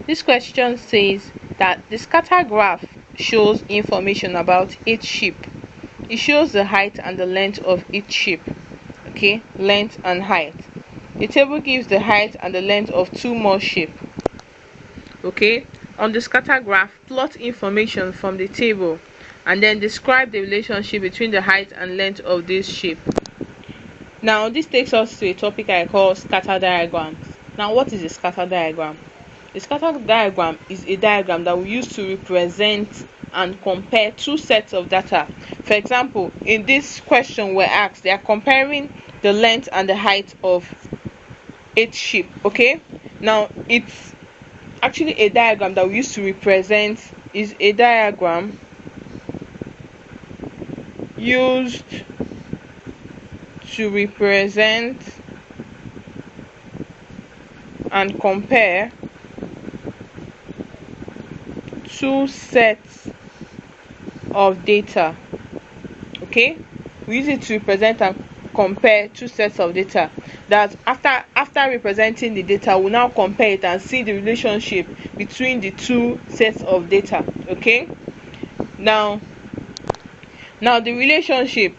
This question says that the scatter graph shows information about each sheep. It shows the height and the length of each sheep. Okay, length and height. The table gives the height and the length of two more sheep. Okay, on the scatter graph, plot information from the table and then describe the relationship between the height and length of these sheep. Now, this takes us to a topic I call scatter diagrams. Now, what is a scatter diagram? A scatter diagram is a diagram that we use to represent and compare two sets of data. For example, in this question we're asked, they are comparing the length and the height of 8 sheep. Okay, now it's actually a diagram that we use to represent, is a diagram used to represent and compare two sets of data. Okay, we use it to represent and compare two sets of data. That after representing the data, we'll now compare it and see the relationship between the two sets of data. Okay, now the relationship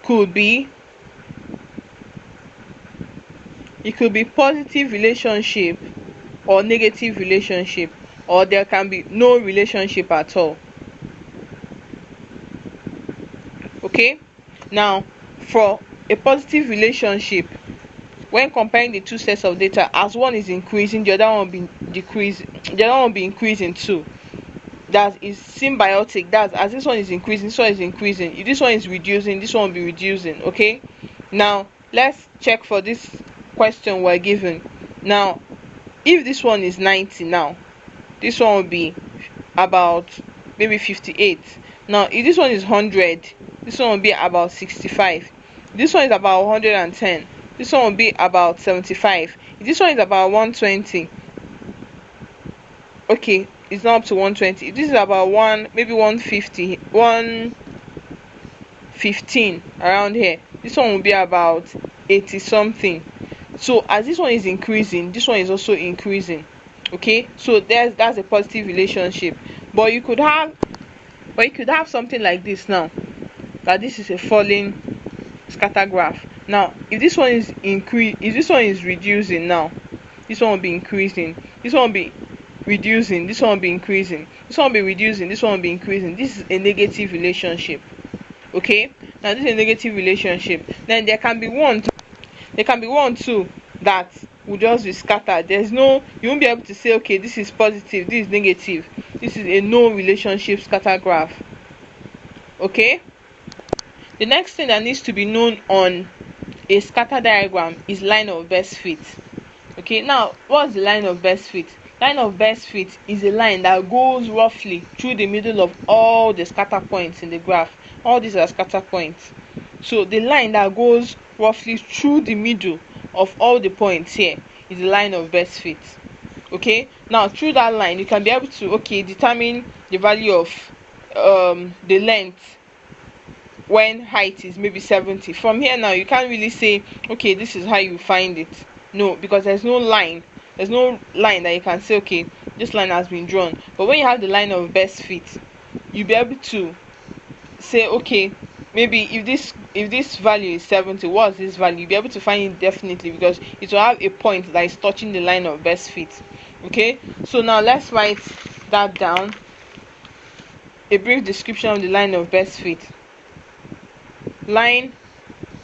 could be positive relationship or negative relationship, or there can be no relationship at all. Okay, now for a positive relationship, when comparing the two sets of data, as one is increasing, the other one will be decreasing, the other one will be increasing too. That is symbiotic. That as this one is increasing, this one is increasing. If this one is reducing, this one will be reducing. Okay, now let's check for this question we're given. Now, if this one is 90, now this one will be about maybe 58. Now, if this one is 100, this one will be about 65. This one is about 110. This one will be about 75. If this one is about 120, okay, it's not up to 120. If this is about maybe 150, 115 around here, this one will be about 80 something. So as this one is increasing, this one is also increasing. Okay, so that's a positive relationship. But you could have something like this now, that this is a falling scatter graph. Now, if this one is reducing, now this one will be increasing, this one will be reducing, this one will be increasing, this one will be reducing, this one will be increasing. This is a negative relationship. Okay, now this is a negative relationship. Then there can be one too that will just be scattered. You won't be able to say, okay, this is positive, this is negative. This is a no relationship scatter graph. Okay, the next thing that needs to be known on a scatter diagram is line of best fit. Okay, now what's the line of best fit? Line of best fit is a line that goes roughly through the middle of all the scatter points in the graph. All these are scatter points. So the line that goes roughly through the middle of all the points here is the line of best fit. Okay, now through that line you can be able to determine the value of the length when height is maybe 70. From here now you can't really say, okay, this is how you find it. No, because there's no line that you can say, okay, this line has been drawn. But when you have the line of best fit, you'll be able to say, okay, maybe if this value is 70, what's this value? You'll be able to find it definitely, because it will have a point that is touching the line of best fit. Okay, so now let's write that down. A brief description of the line of best fit. Line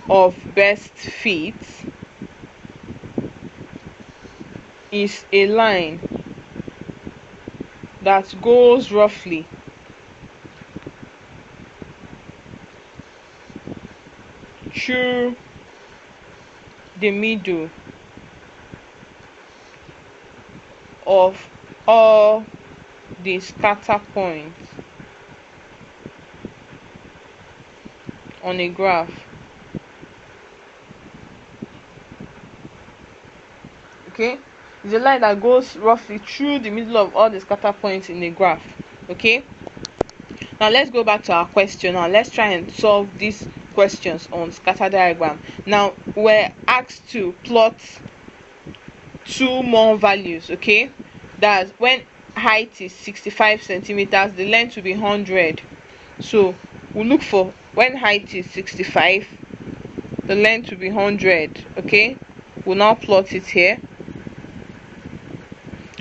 of best fit is a line that goes roughly through the middle of all the scatter points on a graph. Okay, it's a line that goes roughly through the middle of all the scatter points in a graph. Okay, now let's go back to our question. Now let's try and solve these questions on scatter diagram. Now we're asked to plot two more values. Okay, That's when height is 65 centimeters, the length will be 100. So we'll look for when height is 65, the length will be 100. Okay, we'll now plot it here.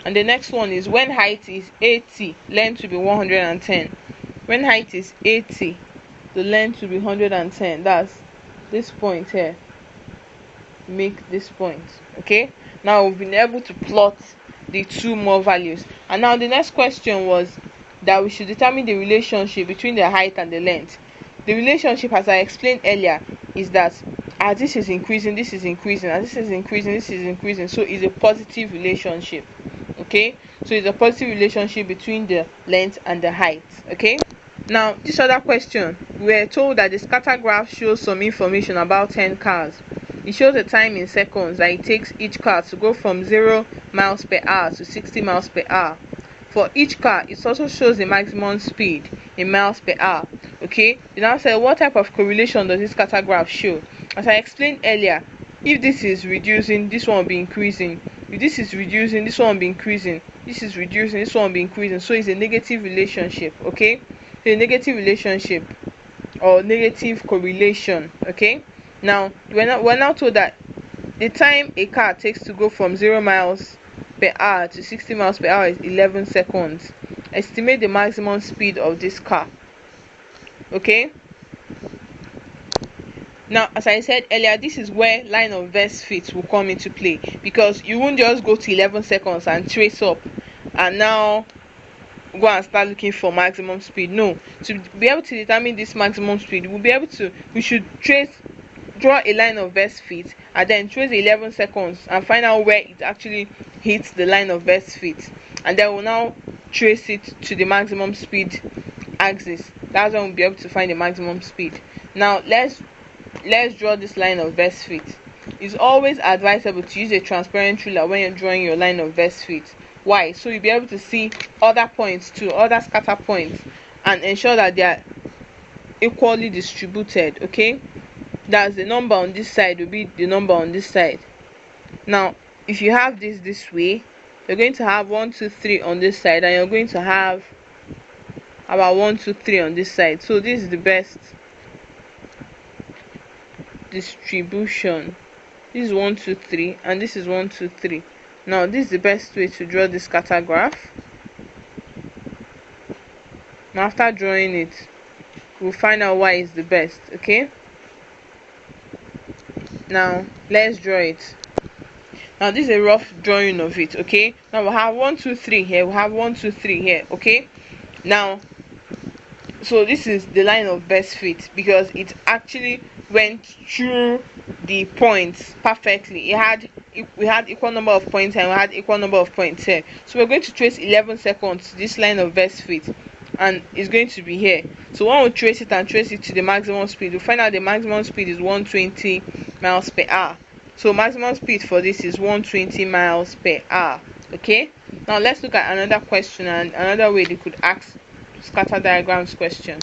And the next one is when height is 80, length will be 110. When height is 80, the length will be 110. That's this point here. Make this point. Okay, now we've been able to plot the two more values. And now the next question was that we should determine the relationship between the height and the length. The relationship, as I explained earlier, is that as this is increasing, this is increasing, as this is increasing, this is increasing. So it's a positive relationship. Okay, so it's a positive relationship between the length and the height. Okay, now this other question, we are told that the scatter graph shows some information about 10 cars. It shows the time in seconds that it takes each car to go from 0 miles per hour to 60 miles per hour. For each car, it also shows the maximum speed in miles per hour. Okay, you now say what type of correlation does this scatter graph show? As I explained earlier, if this is reducing, this one will be increasing. If this is reducing, this one will be increasing. This is reducing, this one will be increasing. So it's a negative relationship. Okay, so a negative relationship or negative correlation. Okay, now we're now told that the time a car takes to go from 0 miles per hour to 60 miles per hour is 11 seconds. Estimate the maximum speed of this car. Okay, now as I said earlier, this is where line of best fit will come into play, because you won't just go to 11 seconds and trace up and now go and start looking for maximum speed. No, to be able to determine this maximum speed, we should draw a line of best fit and then trace 11 seconds and find out where it actually hits the line of best fit, and then we'll now trace it to the maximum speed axis. That's when we'll be able to find the maximum speed. Now let's draw this line of best fit. It's always advisable to use a transparent ruler when you're drawing your line of best fit. Why? So you'll be able to see other points too, other scatter points, and ensure that they are equally distributed. Okay, that's the number on this side will be the number on this side. Now if you have this way, you're going to have 1 2 3 on this side, and you're going to have about 1 2 3 on this side. So this is the best distribution. This is 1 2 3 and this is 1 2 3. Now this is the best way to draw the scatter graph. Now after drawing it, we'll find out why it's the best. Okay, now let's draw it. Now this is a rough drawing of it. Okay, now we have 1 2 3 here, we have 1 2 3 here. Okay, now so this is the line of best fit because it actually went through the points perfectly. We had equal number of points and we had equal number of points here. So we're going to trace 11 seconds to this line of best fit, and it's going to be here. So when we trace it and trace it to the maximum speed, we'll find out the maximum speed is 120 miles per hour. So maximum speed for this is 120 miles per hour. Okay, now let's look at another question and another way they could ask scatter diagrams question.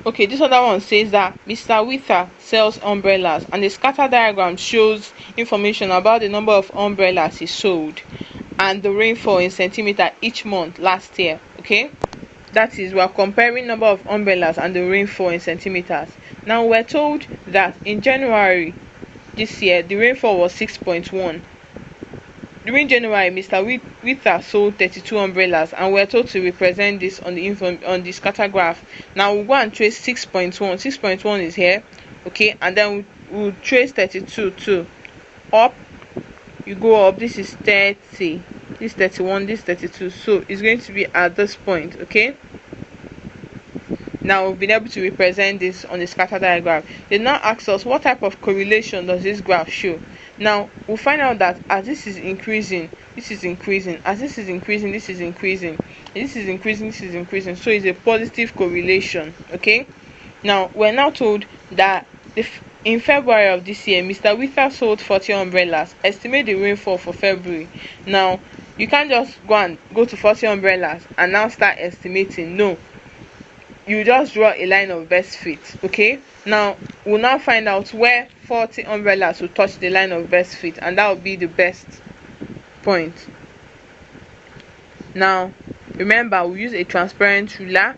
Okay, this other one says that Mr. Wither sells umbrellas, and the scatter diagram shows information about the number of umbrellas he sold and the rainfall in centimeter each month last year. Okay, that is, we are comparing number of umbrellas and the rainfall in centimeters. Now we're told that in January this year the rainfall was 6.1. During January, Mr. Wither sold 32 umbrellas, and we're told to represent this on the scatter graph. Now we'll go and trace 6.1. 6.1 is here. Okay, and then we'll trace 32 too. Up, you go up. This is 30. This is 31. This is 32. So it's going to be at this point. Okay. Now we've been able to represent this on the scatter diagram. They now ask us what type of correlation does this graph show. Now we'll find out that as this is increasing, this is increasing. As this is increasing, this is increasing. This is increasing, this is increasing. So it's a positive correlation. Okay. Now we're now told that in February of this year, Mr. Wither sold 40 umbrellas. Estimate the rainfall for February. Now you can't just go to 40 umbrellas and now start estimating. No. You just draw a line of best fit. Okay, now we'll now find out where 40 umbrellas will touch the line of best fit, and that will be the best point. Now remember, we use a transparent ruler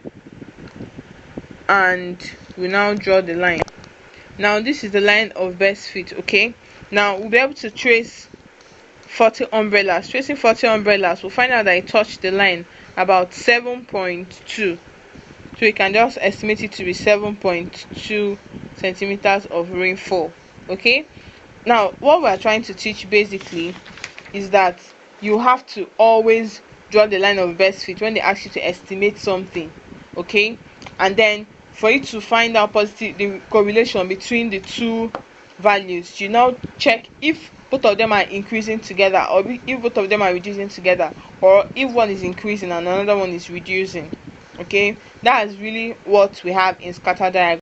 and we now draw the line. Now this is the line of best fit. Okay, now we'll be able to trace 40 umbrellas. Tracing 40 umbrellas, we'll find out that it touched the line about 7.2, so we can just estimate it to be 7.2 centimeters of rainfall. Okay, now what we are trying to teach basically is that you have to always draw the line of best fit when they ask you to estimate something. Okay, and then for you to find out the correlation between the two values, you now check if both of them are increasing together, or if both of them are reducing together, or if one is increasing and another one is reducing. Okay, that is really what we have in scatter diagram.